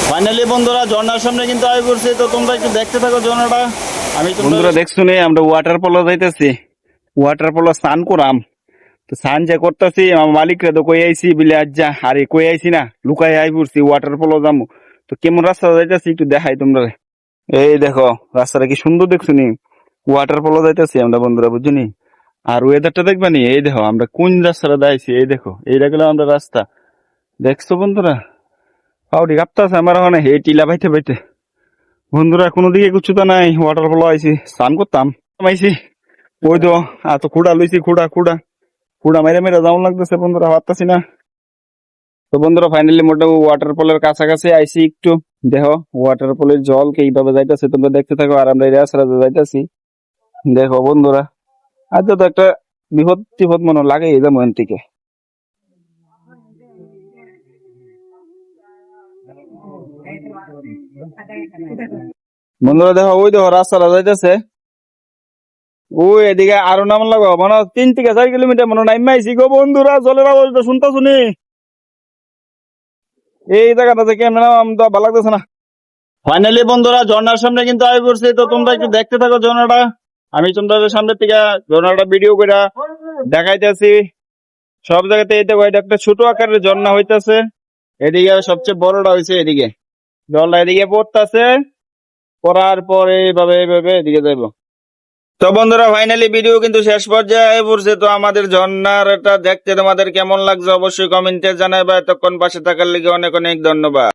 Finally বন্ধুরা ঝর্ণার সামনে কিন্তু আই পড়ছে, তো তোমরা একটু দেখতে থাকো ঝর্ণাটা। বন্ধুরা দেখছো নি আমরা ওয়াটার পলো যাইতেছি, ওয়াটার পলো স্নান করাম। তো স্নান যে করতেছি আমার মালিক রে তো কই আইছি বিলে আজ যা, আরে কই আইছি না লুকাই আই পড়ছি ওয়াটার পলো যাবো। তো কেমন রাস্তা যাইতেছি একটু দেখাই তোমরা। এই দেখো রাস্তাটা কি সুন্দর দেখছো নি, ওয়াটার পলো যাইতেছি আমরা বন্ধুরা, বুঝছো। আর ওয়েদারটা দেখবা নি, এই দেখো আমরা কোন রাস্তাটা যাইছি, এই দেখো এইটা গেল আমরা রাস্তা, দেখছো বন্ধুরা। পাউডি কাঁপতাছে আমার ওখানে এই টিলা পাইতে পাইতে। বন্ধুরা কোনো দিকে কিছু তো নাই, ওয়াটার ফলো আইছি স্নান করতাম আইছি, ওই তো এত খুঁড়া লইছি, খুঁড়া খুঁড়া খুঁড়া মেরে মেরে যাওয়ান লাগতেছে বন্ধুরা, পারতাছি না। তো বন্ধুরা ফাইনালি মোটামুটি ওয়াটার ফলের কাছাকাছি আইছি একটু। দেখো ওয়াটার ফলের জল এইভাবে যাইতেছে, তোমরা দেখতে থাকো। আর আমরা এই রাস্তাটা যাইতেছি, দেখো বন্ধুরা। আজ তো একটা বিপদ টিপদ মনে লাগে এই যে মন থেকে। বন্ধুরা দেখো ওই দেখো রাস্তাটা যাইতেছে, ওই এদিকে আরো নাম লাগো মানে 3 থেকে 4 কিলোমিটার মনে নাইমাইছি গো বন্ধুরা। জলের আওয়াজটা শুনতা শুনি এই জায়গাটা থেকে এমনি নাম তো ভালো লাগতেছে না। ফাইনালি বন্ধুরা ঝর্ণার সামনে কিন্তু আই পড়ছে, তো তোমরা একটু দেখতে থাকো ঝর্ণাটা। আমি তোমাদের সামনে থেকে ঝর্ণাটা ভিডিও করে দেখাইতেছি সব জায়গাতে। এই দেখো এটা একটা ছোট আকারের ঝর্ণা হইতাছে, এদিকে সবচেয়ে বড়টা হয়েছে, এদিকে জলটা এদিকে পড়তেছে, পড়ার পরে এইভাবে এইভাবে এদিকে যাইবো। তো বন্ধুরা ফাইনালি ভিডিও কিন্তু শেষ পর্যায়ে পড়ছে। তো আমাদের ঝর্ণার এটা দেখতে তোমাদের কেমন লাগছে অবশ্যই কমেন্টে জানাবে। এতক্ষণ পাশে থাকার লেগে অনেক অনেক ধন্যবাদ।